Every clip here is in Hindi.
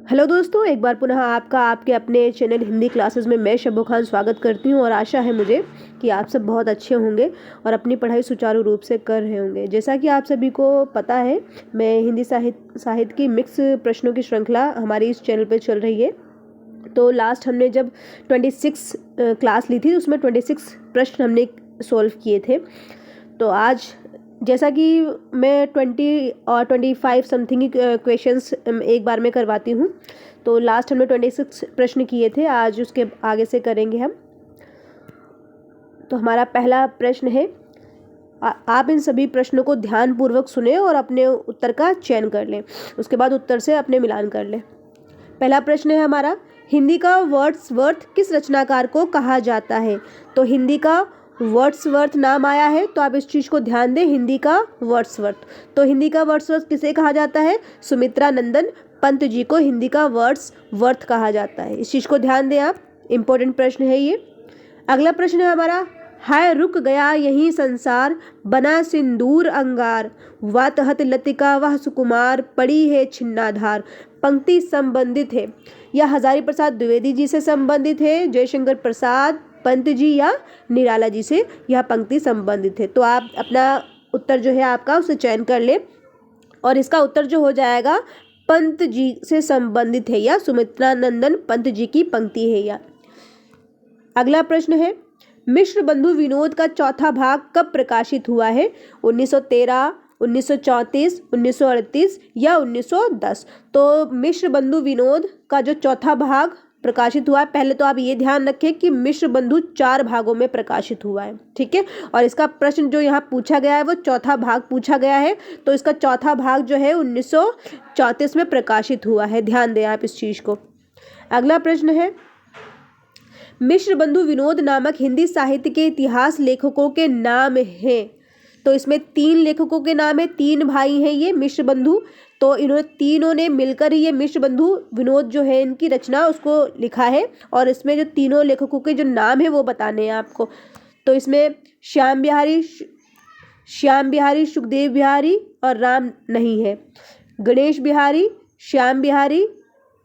हेलो दोस्तों, एक बार पुनः आपका आपके अपने चैनल हिंदी क्लासेस में मैं शब्बो खान स्वागत करती हूं और आशा है मुझे कि आप सब बहुत अच्छे होंगे और अपनी पढ़ाई सुचारू रूप से कर रहे होंगे। जैसा कि आप सभी को पता है, मैं हिंदी साहित्य की मिक्स प्रश्नों की श्रृंखला हमारी इस चैनल पर चल रही है। तो लास्ट हमने जब 26 क्लास ली थी, उसमें 26 प्रश्न हमने सॉल्व किए थे। तो आज जैसा कि मैं 20 और 25 समथिंग क्वेश्चंस एक बार में करवाती हूँ, तो लास्ट हमने 26 प्रश्न किए थे, आज उसके आगे से करेंगे हम। तो हमारा पहला प्रश्न है, आप इन सभी प्रश्नों को ध्यानपूर्वक सुने और अपने उत्तर का चयन कर लें। उसके बाद उत्तर से अपने मिलान कर लें। पहला प्रश्न है हमारा, हिंदी का वर्ड्सवर्थ किस रचनाकार को कहा जाता है? तो हिंदी का वर्ड्सवर्थ नाम आया है, तो आप इस चीज़ को ध्यान दें, हिंदी का वर्ड्सवर्थ। तो हिंदी का वर्ड्सवर्थ किसे कहा जाता है? सुमित्रा नंदन पंत जी को हिंदी का वर्ड्सवर्थ कहा जाता है। इस चीज़ को ध्यान दें आप, इम्पोर्टेंट प्रश्न है ये। अगला प्रश्न है हमारा, हाय रुक गया यही संसार, बना सिंदूर अंगार, वातहत लतिका वह सुकुमार, पड़ी है छिन्नाधार। पंक्ति संबंधित है, यह हजारी प्रसाद द्विवेदी जी से संबंधित है, जयशंकर प्रसाद पंत जी या निराला जी से यह पंक्ति संबंधित है। तो आप अपना उत्तर जो है आपका उसे चयन कर ले और इसका उत्तर जो हो जाएगा पंत जी से संबंधित है या सुमित्रा नंदन पंत जी की पंक्ति है या। अगला प्रश्न है, मिश्र बंधु विनोद का चौथा भाग कब प्रकाशित हुआ है? 1913, 1934, 1938 या 1910? तो मिश्र बंधु विनोद का जो चौथा भाग प्रकाशित हुआ है, पहले तो आप ये ध्यान रखें कि मिश्र बंधु 4 भागों में प्रकाशित हुआ है, ठीक है। और इसका प्रश्न जो यहाँ पूछा गया है वो चौथा भाग पूछा गया है, तो इसका चौथा भाग जो है 1934 में प्रकाशित हुआ है, ध्यान दें आप इस चीज़ को। अगला प्रश्न है, मिश्र बंधु विनोद नामक हिंदी साहित्य के इतिहास लेखकों के नाम हैं। तो इसमें 3 लेखकों के नाम है, 3 भाई हैं ये मिश्र बंधु। तो इन्होंने तीनों ने मिलकर ये मिश्र बंधु विनोद जो है इनकी रचना उसको लिखा है और इसमें जो तीनों लेखकों के जो नाम है वो बताने हैं आपको। तो इसमें श्याम बिहारी, सुखदेव बिहारी और राम नहीं है। गणेश बिहारी, श्याम बिहारी,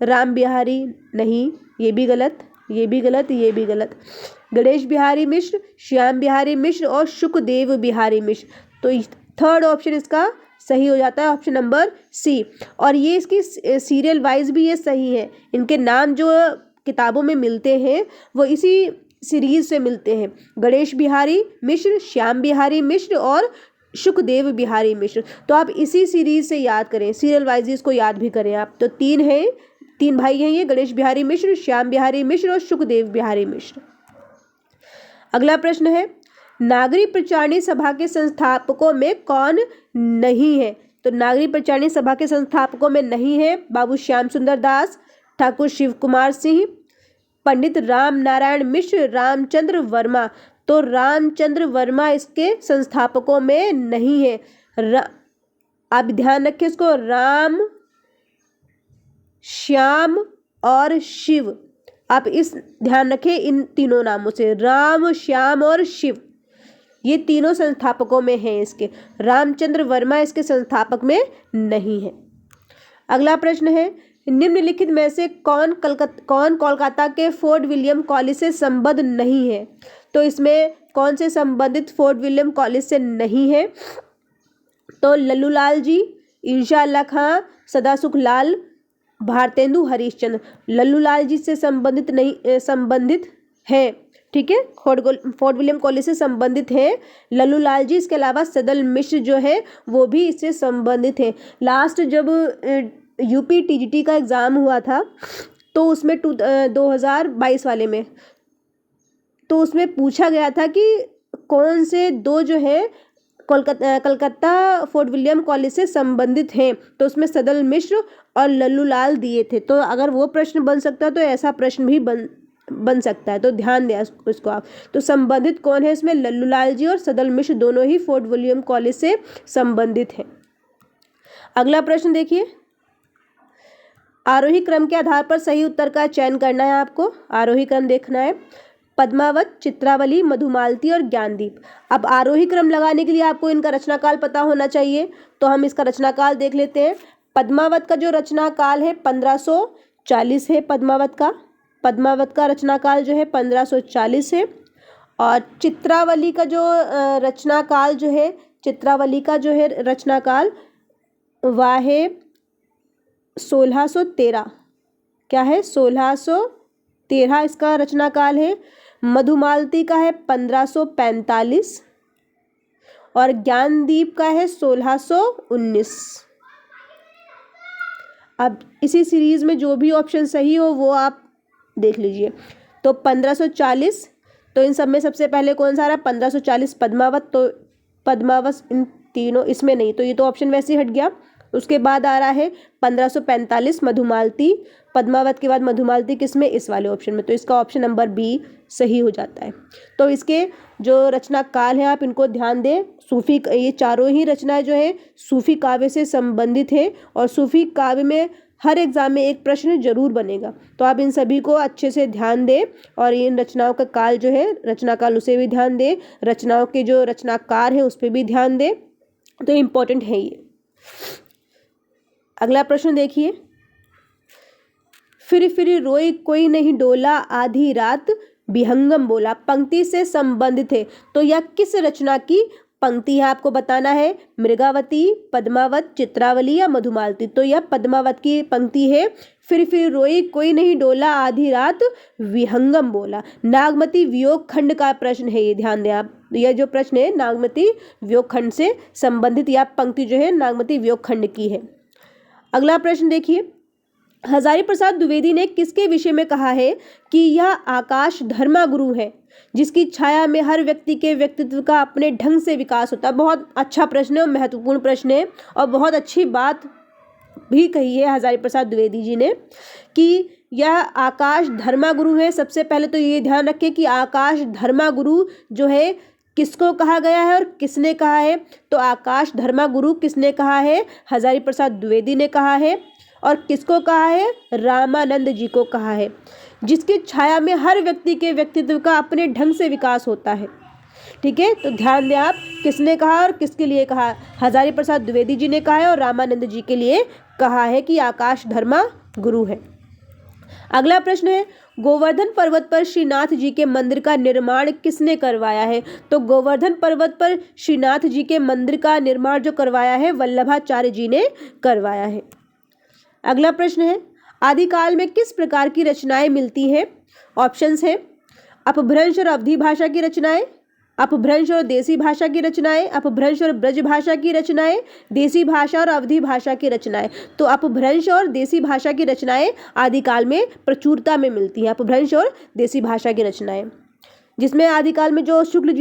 राम बिहारी नहीं, ये भी गलत, ये भी गलत, ये भी गलत। गणेश बिहारी मिश्र, श्याम बिहारी मिश्र और सुखदेव बिहारी मिश्र। तो थर्ड ऑप्शन इसका सही हो जाता है, ऑप्शन नंबर सी। और ये इसकी सीरियल वाइज भी ये सही है, इनके नाम जो किताबों में मिलते हैं वो इसी सीरीज से मिलते हैं, गणेश बिहारी मिश्र, श्याम बिहारी मिश्र और सुखदेव बिहारी मिश्र। तो आप इसी सीरीज से याद करें, सीरियल वाइज इसको याद भी करें आप। तो 3 भाई हैं ये, गणेश बिहारी मिश्र, श्याम बिहारी मिश्र और सुखदेव बिहारी मिश्र। अगला प्रश्न है, नागरी प्रचारणी सभा के संस्थापकों में कौन नहीं है? तो नागरी प्रचारणी सभा के संस्थापकों में नहीं है बाबू श्याम सुंदर दास, ठाकुर शिव कुमार सिंह, पंडित राम नारायण मिश्र, रामचंद्र वर्मा। तो रामचंद्र वर्मा इसके संस्थापकों में नहीं है। आप ध्यान रखें इसको, राम, श्याम और शिव, आप इस ध्यान रखें इन तीनों नामों से, राम, श्याम और शिव, ये तीनों संस्थापकों में हैं इसके। रामचंद्र वर्मा इसके संस्थापक में नहीं है। अगला प्रश्न है, निम्नलिखित में से कौन कोलकाता के फोर्ट विलियम कॉलेज से संबद्ध नहीं है? तो इसमें कौन से संबंधित फोर्ट विलियम कॉलेज से नहीं है? तो लल्लू लाल जी, इंशा अल्लाह खां, सदासुख लाल, भारतेंदु हरिश्चंद्र। लल्लू लाल जी से संबंधित है, ठीक है, फोर्ट विलियम कॉलेज से संबंधित है लल्लू लाल जी। इसके अलावा सदल मिश्र जो है वो भी इससे संबंधित है। लास्ट जब यूपी टीजीटी का एग्ज़ाम हुआ था तो उसमें 2022 वाले में, तो उसमें पूछा गया था कि कौन से 2 जो है कलकत्ता फोर्ट विलियम कॉलेज से संबंधित हैं, तो उसमें सदल मिश्र और लल्लू लाल दिए थे। तो अगर वो प्रश्न बन सकता है तो ऐसा प्रश्न भी बन सकता है, तो ध्यान दें उसको आप। तो संबंधित कौन है इसमें? लल्लू लाल जी और सदल मिश्र दोनों ही फोर्ट विलियम कॉलेज से संबंधित हैं। अगला प्रश्न देखिए, आरोही क्रम के आधार पर सही उत्तर का चयन करना है आपको। आरोही क्रम देखना है, पद्मावत, चित्रावली, मधुमालती और ज्ञानदीप। अब आरोही क्रम लगाने के लिए आपको इनका रचनाकाल पता होना चाहिए, तो हम इसका रचनाकाल देख लेते हैं। पद्मावत का जो रचनाकाल है 1540 है पद्मावत का रचना काल जो है 1540 है। और चित्रावली का जो रचना काल जो है, चित्रावली का जो है रचना काल वह है 1613। क्या है? 1613 इसका रचना काल है। मधुमालती का है 1545 और ज्ञानदीप का है 1619। अब इसी सीरीज में जो भी ऑप्शन सही हो वो आप देख लीजिए। तो 1540, तो इन सब में सबसे पहले कौन सा आ रहा है? 1540 पद्मावत, तो पद्मावत इन तीनों इसमें नहीं, तो ये तो ऑप्शन वैसे ही हट गया। उसके बाद आ रहा है 1545 मधुमालती, पद्मावत के बाद मधुमालती किस में? इस वाले ऑप्शन में, तो इसका ऑप्शन नंबर बी सही हो जाता है। तो इसके जो रचनाकाल हैं आप इनको ध्यान दें। सूफी, ये चारों ही रचनाएं जो है सूफी काव्य से संबंधित है और सूफी काव्य में हर एग्जाम में एक प्रश्न जरूर बनेगा, तो आप इन सभी को अच्छे से ध्यान दें और इन रचनाओं का काल जो है, रचना काल, उसे भी ध्यान दें, रचनाओं के जो रचनाकार हैं उस पर भी ध्यान दें, तो इम्पोर्टेंट है ये। अगला प्रश्न देखिए, फिर फिर रोई कोई नहीं डोला आधी रात विहंगम बोला, पंक्ति से संबंधित है, तो यह किस रचना की पंक्ति है? आपको बताना है। मृगावती, पद्मावत, चित्रावली या मधुमालती? तो यह पद्मावत की पंक्ति है। फिर रोई कोई नहीं डोला आधी रात विहंगम बोला, नागमती वियोग खंड का प्रश्न है ये, ध्यान दें आप। यह जो प्रश्न है नागमती वियोग खंड से संबंधित यह पंक्ति जो है नागमती वियोग खंड की है। अगला प्रश्न देखिए, हजारी प्रसाद द्विवेदी ने किसके विषय में कहा है कि यह आकाश धर्मा गुरु है जिसकी छाया में हर व्यक्ति के व्यक्तित्व का अपने ढंग से विकास होता है? बहुत अच्छा प्रश्न है, महत्वपूर्ण प्रश्न है और बहुत अच्छी बात भी कही है हजारी प्रसाद द्विवेदी जी ने कि यह आकाश धर्मा गुरु है। सबसे पहले तो ये ध्यान रखें कि आकाश धर्मा गुरु जो है किसको कहा गया है और किसने कहा है? तो आकाश धर्मा गुरु किसने कहा है? हजारी प्रसाद द्विवेदी ने कहा है। और किसको कहा है? रामानंद जी को कहा है, जिसकी छाया में हर व्यक्ति के व्यक्तित्व का अपने ढंग से विकास होता है। ठीक है, तो ध्यान दें आप, किसने कहा और किसके लिए कहा? हजारी प्रसाद द्विवेदी जी ने कहा है और रामानंद जी के लिए कहा है कि आकाश धर्मा गुरु है। अगला प्रश्न है, गोवर्धन पर्वत पर श्रीनाथ जी के मंदिर का निर्माण किसने करवाया है? तो गोवर्धन पर्वत पर श्रीनाथ जी के मंदिर का निर्माण जो करवाया है वल्लभाचार्य जी ने करवाया है। अगला प्रश्न है, आदिकाल में किस प्रकार की रचनाएं मिलती हैं? ऑप्शंस है अपभ्रंश और अवधी भाषा की रचनाएं, अपभ्रंश और देसी भाषा की रचनाएं, अपभ्रंश और ब्रज भाषा की रचनाएं, देसी भाषा और अवधी भाषा की रचनाएं। तो अपभ्रंश और देसी भाषा की रचनाएं आदिकाल में प्रचुरता में मिलती हैं, अपभ्रंश और देसी भाषा की रचनाएं, जिसमें आदिकाल में जो शुक्ल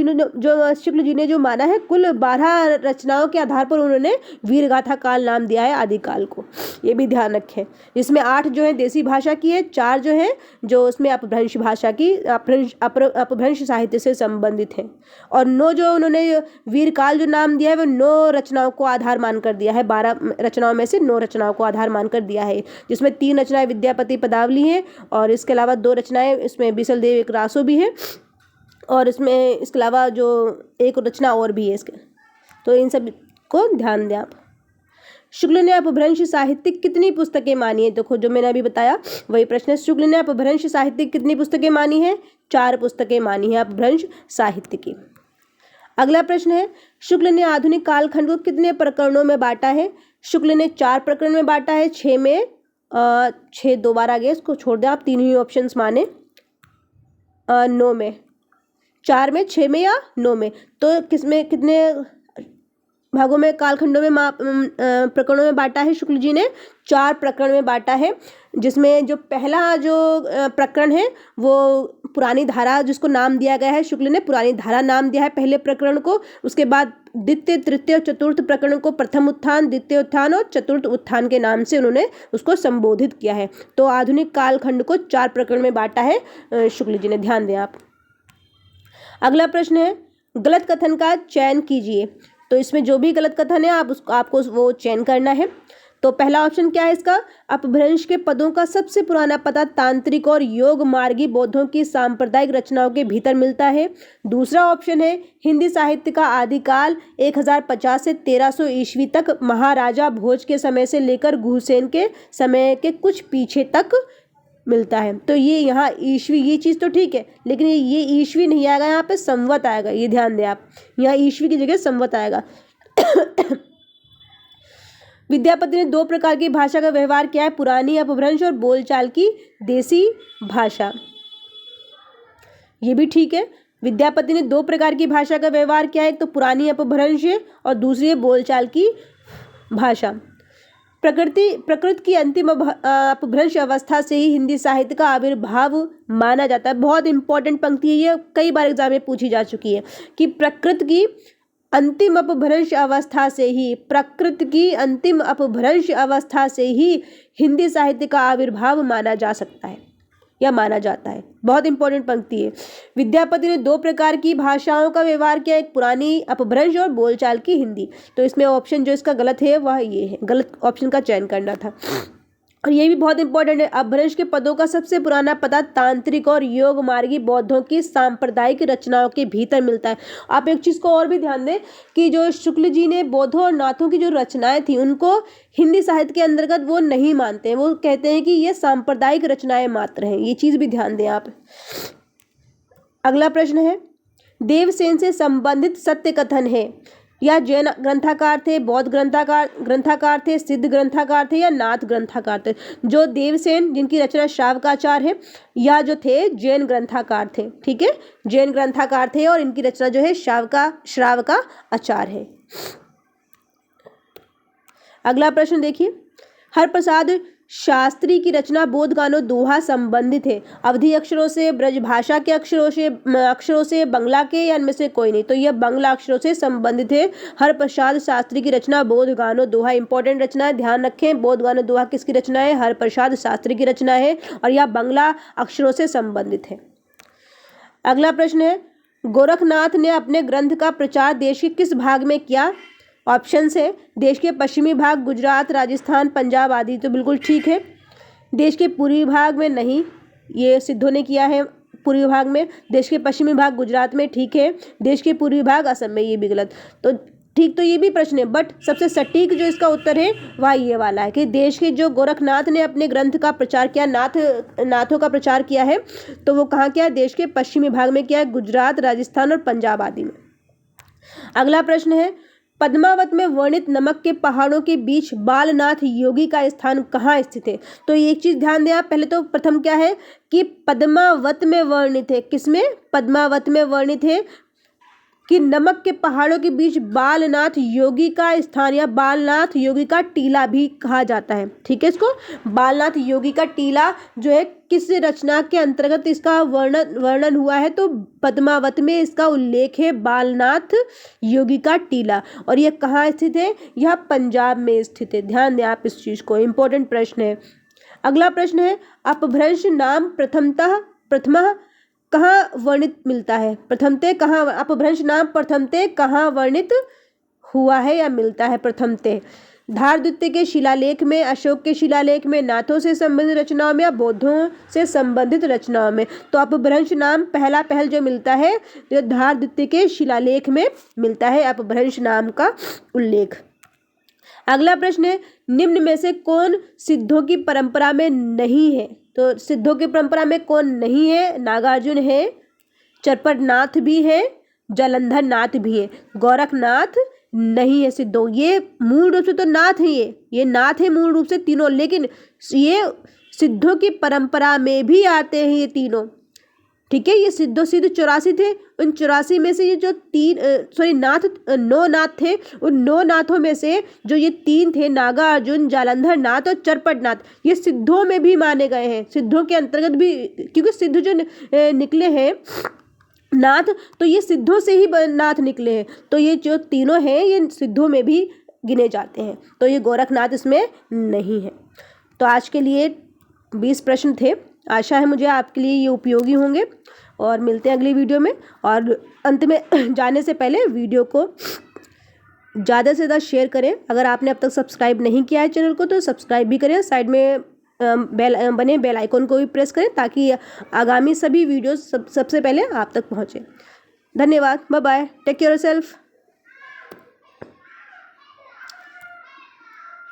जी ने जो माना है कुल 12 रचनाओं के आधार पर उन्होंने वीरगाथा काल नाम दिया है आदिकाल को, ये भी ध्यान रखें। जिसमें 8 जो है देसी भाषा की है, 4 जो है जो उसमें अपभ्रंश भाषा की अपभ्रंश साहित्य से संबंधित है, और 9 जो उन्होंने वीरकाल जो नाम दिया है वो 9 रचनाओं को आधार मानकर दिया है। 12 रचनाओं में से 9 रचनाओं को आधार मानकर दिया है, जिसमें 3 रचनाएं विद्यापति पदावली हैं और इसके अलावा 2 रचनाएं इसमें बीसल देव एक रासो भी है, और इसमें इसके अलावा जो एक रचना और भी है इसके, तो इन सब को ध्यान दें आप। शुक्ल ने अपभ्रंश साहित्य कितनी पुस्तकें मानी है? देखो जो मैंने अभी बताया वही प्रश्न है, शुक्ल ने अपभ्रंश साहित्य कितनी पुस्तकें मानी है? 4 पुस्तकें मानी है अपभ्रंश साहित्य की। अगला प्रश्न है, शुक्ल ने आधुनिक कालखंड को कितने प्रकरणों में बांटा है? शुक्ल ने 4 प्रकरण में बांटा है, 6 में 6 2 बार आ गया, इसको छोड़ दें आप, 3 ही ऑप्शन माने, 9 में, 4 में, 6 में या 9 में, तो किसमें कितने भागों में कालखंडों में प्रकरणों में बांटा है? शुक्ल जी ने 4 प्रकरण में बांटा है, जिसमें जो पहला जो प्रकरण है वो पुरानी धारा जिसको नाम दिया गया है, शुक्ल ने पुरानी धारा नाम दिया है पहले प्रकरण को। उसके बाद द्वितीय, तृतीय और चतुर्थ प्रकरण को प्रथम उत्थान, द्वितीय उत्थान और चतुर्थ उत्थान के नाम से उन्होंने उसको संबोधित किया है। तो आधुनिक कालखंड को 4 प्रकरण में बांटा है शुक्ल जी ने, ध्यान दें आप। अगला प्रश्न है, गलत कथन का चयन कीजिए। तो इसमें जो भी गलत कथन है आपको वो चयन करना है। तो पहला ऑप्शन क्या है इसका, अपभ्रंश के पदों का सबसे पुराना पता तांत्रिक और योग मार्गी बौद्धों की सांप्रदायिक रचनाओं के भीतर मिलता है। दूसरा ऑप्शन है हिंदी साहित्य का आदिकाल 1050 से 1300 ईस्वी तक महाराजा भोज के समय से लेकर गुहसेन के समय के कुछ पीछे तक मिलता है। तो ये यहाँ ईस्वी, ये चीज़ तो ठीक है, लेकिन ये ईस्वी नहीं आएगा, यहाँ पे संवत आएगा, ये ध्यान दें आप, यहाँ ईस्वी की जगह संवत आएगा। विद्यापति ने दो प्रकार की भाषा का व्यवहार किया है, पुरानी अपभ्रंश और बोलचाल की देसी भाषा। ये भी ठीक है, विद्यापति ने दो प्रकार की भाषा का व्यवहार किया है, एक तो पुरानी अपभ्रंश और दूसरी है बोलचाल की भाषा। प्रकृत की अंतिम अपभ्रंश अवस्था से ही हिंदी साहित्य का आविर्भाव माना जाता है। बहुत इंपॉर्टेंट पंक्ति है, ये कई बार एग्जाम में पूछी जा चुकी है कि प्रकृत की अंतिम अपभ्रंश अवस्था से ही, प्रकृत की अंतिम अपभ्रंश अवस्था से ही हिंदी साहित्य का आविर्भाव माना जा सकता है या माना जाता है। बहुत इंपॉर्टेंट पंक्ति है। विद्यापति ने दो प्रकार की भाषाओं का व्यवहार किया, एक पुरानी अपभ्रंश और बोलचाल की हिंदी। तो इसमें ऑप्शन जो इसका गलत है वह ये है, गलत ऑप्शन का चयन करना था। और ये भी बहुत इंपॉर्टेंट है, अपभ्रंश के पदों का सबसे पुराना पता तांत्रिक और योग मार्गी बौद्धों की सांप्रदायिक रचनाओं के भीतर मिलता है। आप एक चीज़ को और भी ध्यान दें कि जो शुक्ल जी ने बौद्धों और नाथों की जो रचनाएं थी उनको हिंदी साहित्य के अंतर्गत वो नहीं मानते हैं, वो कहते हैं कि ये सांप्रदायिक रचनाएं मात्र हैं। ये चीज़ भी ध्यान दें आप। अगला प्रश्न है, देवसेन से संबंधित सत्य कथन है, या जैन ग्रंथाकार थे, बौद्ध ग्रंथाकार थे, सिद्ध ग्रंथाकार थे या नाथ ग्रंथाकार थे। जो देवसेन जिनकी रचना श्रावकाचार है, या जो थे जैन ग्रंथाकार थे, ठीक है, जैन ग्रंथाकार थे और इनकी रचना जो है श्रावका आचार है। अगला प्रश्न देखिए, हरप्रसाद शास्त्री की रचना बोधगानो दोहा संबंधित है, अवधी अक्षरों से, ब्रजभाषा के अक्षरों से, बंगला के, या इनमें से कोई नहीं। तो यह बंगला अक्षरों से संबंधित है। हरप्रसाद शास्त्री की रचना बोधगानो दोहा इंपॉर्टेंट रचना है, ध्यान रखें। बोधगानो दोहा किसकी रचना है, हरप्रसाद शास्त्री की रचना है और यह बंगला अक्षरों से संबंधित है। अगला प्रश्न है, गोरखनाथ ने अपने ग्रंथ का प्रचार देश के किस भाग में किया। ऑप्शन है देश के पश्चिमी भाग, गुजरात, राजस्थान, पंजाब आदि। तो बिल्कुल ठीक है। देश के पूर्वी भाग में नहीं, ये सिद्धों ने किया है पूर्वी भाग में। देश के पश्चिमी भाग गुजरात में, ठीक है। देश के पूर्वी भाग असम में, ये भी गलत। तो ठीक, तो ये भी प्रश्न है, बट सबसे सटीक जो इसका उत्तर है वह ये वाला है कि देश के जो गोरखनाथ ने अपने ग्रंथ का प्रचार किया, नाथों का प्रचार किया है, तो वो कहाँ किया, देश के पश्चिमी भाग में किया है, गुजरात, राजस्थान और पंजाब आदि में। अगला प्रश्न है, पद्मावत में वर्णित नमक के पहाड़ों के बीच बालनाथ योगी का स्थान कहाँ स्थित है। तो एक चीज ध्यान दें आप, पहले तो प्रथम क्या है कि पद्मावत में वर्णित है, किसमें, पद्मावत में वर्णित है कि नमक के पहाड़ों के बीच बालनाथ योगी का स्थान या बालनाथ योगी का टीला भी कहा जाता है, ठीक है। इसको बालनाथ योगी का टीला जो है किस रचना के अंतर्गत इसका वर्णन हुआ है, तो पद्मावत में इसका उल्लेख है, बालनाथ योगी का टीला। और यह कहाँ स्थित है, यह पंजाब में स्थित है। ध्यान दें आप इस चीज को, इंपॉर्टेंट प्रश्न है। अगला प्रश्न है, अपभ्रंश नाम प्रथमतः कहाँ वर्णित मिलता है, प्रथमते कहाँ, अपभ्रंश नाम प्रथमते कहाँ वर्णित हुआ है या मिलता है। प्रथमते धारद्वितीय के शिलालेख में, अशोक के शिलालेख में, नाथों से संबंधित रचनाओं में या बौद्धों से संबंधित रचनाओं में। तो अपभ्रंश नाम पहल जो मिलता है तो धारद्वितीय के शिलालेख में मिलता है अपभ्रंश नाम का उल्लेख। अगला प्रश्न है, निम्न में से कौन सिद्धों की परंपरा में नहीं है। तो सिद्धों की परंपरा में कौन नहीं है, नागार्जुन है, चरपट नाथ भी है, जालंधर नाथ भी है, गोरखनाथ नहीं है सिद्धों। ये मूल रूप से तो नाथ है, ये नाथ है मूल रूप से तीनों, लेकिन ये सिद्धों की परंपरा में भी आते हैं ये तीनों, ठीक है। ये सिद्ध 84 थे, उन 84 में से ये जो नौ नाथ थे, उन 9 नाथों में से जो ये 3 थे, नागार्जुन, जालंधर नाथ और चरपट नाथ, ये सिद्धों में भी माने गए हैं, सिद्धों के अंतर्गत भी, क्योंकि सिद्ध जो निकले हैं नाथ, तो ये सिद्धों से ही नाथ निकले हैं, तो ये जो तीनों हैं ये सिद्धों में भी गिने जाते हैं, तो ये गोरखनाथ इसमें नहीं है। तो आज के लिए 20 प्रश्न थे, आशा है मुझे आपके लिए ये उपयोगी होंगे, और मिलते हैं अगली वीडियो में। और अंत में जाने से पहले वीडियो को ज़्यादा से ज़्यादा शेयर करें। अगर आपने अब तक सब्सक्राइब नहीं किया है चैनल को तो सब्सक्राइब भी करें, साइड में बेल आइकन को भी प्रेस करें ताकि आगामी सभी वीडियोस सबसे पहले आप तक पहुँचे। धन्यवाद, bye bye, take care yourself.